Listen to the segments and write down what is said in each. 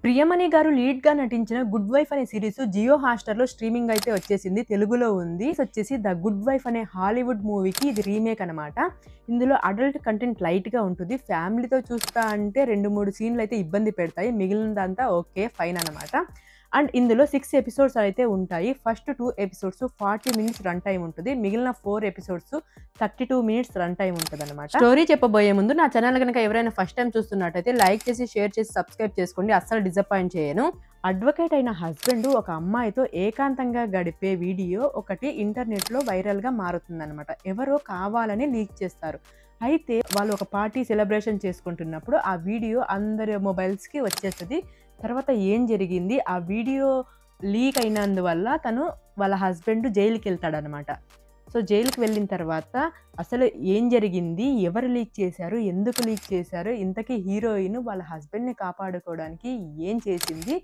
ప్రియమణి గారు లీడ్‌గా నటించిన 'good wife' అనే సీరీస్ జియో హాట్‌స్టార్‌లో స్ట్రీమింగ్ అయితే వచ్చేసింది. తెలుగులో ఉంది. వచ్చేసి 'ద గుడ్ వైఫ్' అనే హాలీవుడ్ మూవీకి ఇది రీమేక్ అనమాట. ఇందులో అడల్ట్ కంటెంట్ లైట్‌గా ఉంటుంది. ఫ్యామిలీతో చూస్తా అంటే 2, 3 సీన్‌లయితే ఇబ్బంది పెడతాయి. మిగిలినదంతా ఓకే. ఫైన్ అనమాట. అండ్ ఇందులో 6 ఎపిసోడ్స్ అయితే ఉంటాయి. First 2 episodes 40 minutes run time ఉంటది. మిగిలిన 4 ఎపిసోడ్స్ 32 మినిట్స్ రన్ టైమ్ ఉంటదనమాట. స్టోరీ చెప్పబోయే ముందు నా ఛానల్ గనక ఎవరైనా ఫస్ట్ టైం చూస్తున్నట్టయితే లైక్ చేసి, షేర్ చేసి, సబ్స్క్రైబ్ చేసుకోండి. అస్సలు డిసప్పాయింట్ చేయను. అడ్వకేట్ అయిన హస్బెండ్ ఒక అమ్మాయితో ఏకాంతంగా గడిపే వీడియో ఒకటి ఇంటర్నెట్‌లో వైరల్‌గా మారుతుందనమాట. ఎవరో కావాలని లీక్ చేస్తారు. అయితే వాళ్ళు ఒక పార్టీ సెలబ్రేషన్ చేసుకుంటున్నప్పుడు ఆ వీడియో అందరి మొబైల్స్‌కి వచ్చేస్తది. తర్వాత ఏం జరిగింది? ఆ వీడియో లీక్ అయినందువల్ల వాళ్ళ హస్బెండ్ జైలుకెళ్తాడనమాట. సో, జైలుకి వెళ్ళిన తర్వాత అసలు ఏం జరిగింది? ఎవరు లీక్ చేశారు? ఎందుకు లీక్ చేశారు? ఇంతకీ హీరోయిన్ వాళ్ళ హస్బెండ్‌ని కాపాడుకోవడానికి ఏం చేసింది?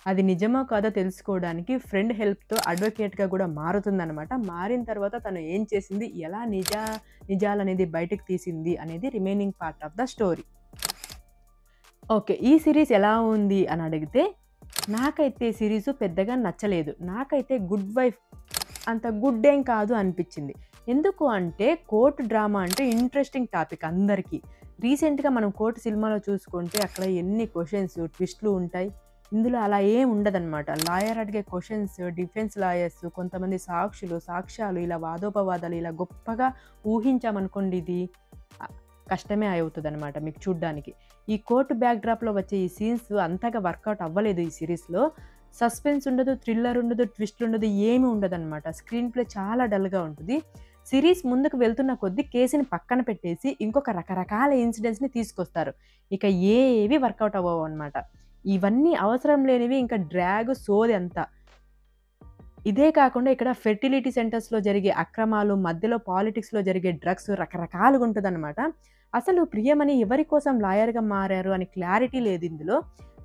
అది నిజమో కాదో తెలుసుకోవడానికి ఫ్రెండ్ హెల్ప్‌తో అడ్వకేట్‌గా కూడా మారుతుందనమాట. మారిన తర్వాత తను ఏం చేసింది? ఎలా నిజాలనేది బయటకు తీసింది? అనేది remaining part of the story. Okay. ఈ సీరీస్ ఎలా ఉంది అని అడిగితే, నాకైతే సీరీసు పెద్దగా నచ్చలేదు. నాకైతే 'గుడ్ వైఫ్' అంత గుడ్ ఏం కాదు అనిపిచ్చింది. ఎందుకు అంటే కోర్ట్ డ్రామా అంటే ఇంట్రెస్టింగ్ టాపిక్ అందరికీ. రీసెంట్‌గా మనం కోర్ట్ సినిమాలో చూసుకుంటే అక్కడ ఎన్ని క్వెషన్స్, ట్విస్ట్‌లు ఉంటాయి. ఇందులో అలా ఏం ఉండదనమాట. లాయర్ అడిగే క్వెషన్స్, డిఫెన్స్ లాయర్స్, కొంతమంది సాక్షులు, సాక్ష్యాలు ఇలా వాదోపవాదాలు ఇలా గొప్పగా ఊహించామనుకోండి ఇది కష్టమే అవుతదనమాట మీకు చూడ్డానికి. ఈ కోర్ట్ బ్యాక్‌డ్రాప్‌లో వచ్చే ఈ సీన్స్ అంతగా వర్కౌట్ అవ్వలేదు ఈ సీరీస్‌లో. సస్పెన్స్ ఉండదు, థ్రిల్లర్ ఉండదు, ట్విస్ట్ ఉండదు, ఏమి ఉండదనమాట. స్క్రీన్ ప్లే చాలా డల్‌గా ఉంటది. సీరీస్ ముందుకు వెళ్తున్న కొద్దీ కేసుని పక్కన పెట్టేసి ఇంకొక రకరకాల ఇన్సిడెంట్స్‌ని తీసుకొస్తారు. ఇక ఏవి వర్కౌట్ అవ్వవనమాట. ఇవన్నీ అవసరం లేనివి ఇంకా డ్రాగ్ సోది అంతా. ఇదే కాకుండా ఇక్కడ ఫెర్టిలిటీ సెంటర్స్‌లో జరిగే అక్రమాలు, మధ్యలో పాలిటిక్స్‌లో జరిగే డ్రగ్స్ రకరకాలుగుంటదనమాట. అసలు ప్రియమణి ఎవరి కోసం లాయర్‌గా మారారు అని క్లారిటీ లేదిందులో.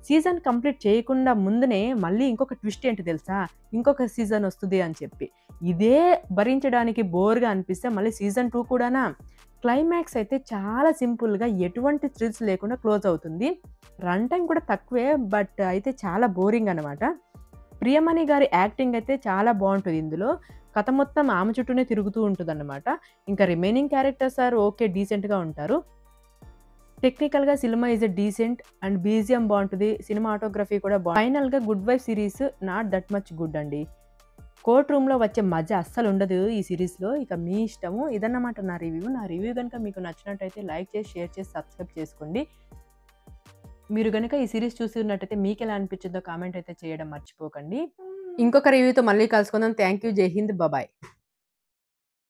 సీజన్ కంప్లీట్ చేయకుండా ముందునే మళ్ళీ ఇంకొక ట్విస్ట్ ఏంటి తెలుసా? ఇంకొక సీజన్ ఒస్తది అని చెప్పి. ఇదే భరించడానికి బోర్‌గా అనిపిస్తే మళ్ళీ సీజన్ 2 కూడానా? క్లైమాక్స్ అయితే చాలా సింపుల్‌గా ఎటువంటి థ్రిల్స్ లేకుండా క్లోజ్ అవుతుంది. రన్ టైమ్ కూడా తక్కువే. బట్ అయితే చాలా బోరింగ్ అనమాట. ప్రియమణి గారి యాక్టింగ్ అయితే చాలా బావుంటది ఇందులో. కథ మొత్తం ఆమె చుట్టూనే తిరుగుతూ ఉంటదన్నమాట. ఇంకా రిమైనింగ్ క్యారెక్టర్స్ ఆర్ ఓకే డీసెంట్‌గా ఉంటారు. టెక్నికల్‌గా cinema is a decent and BGM బావుంటది. సినిమాటోగ్రఫీ కూడా ఫైనల్‌గా 'good wife' series not that much good అండి. కోర్ట్ రూమ్‌లో వచ్చే మజా అస్సలుండదు ఈ సీరీస్‌లో. ఇక మీ ఇష్టము. ఇదన్నమాట నా రివ్యూ. నా రివ్యూ గనుక మీకు నచ్చినట్టయితే లైక్ చేసి, షేర్ చేసి, సబ్స్క్రైబ్ చేసుకోండి. మీరు గనుక ఈ సీరీస్ చూస్తున్నట్టయితే మీకెలా అనిపించిందో కామెంట్ అయితే చేయడం మర్చిపోకండి. ఇంకొక రివ్యూతో మళ్ళీ కలుసుకుందాం. Thank you. జై హింద్. బాయ్.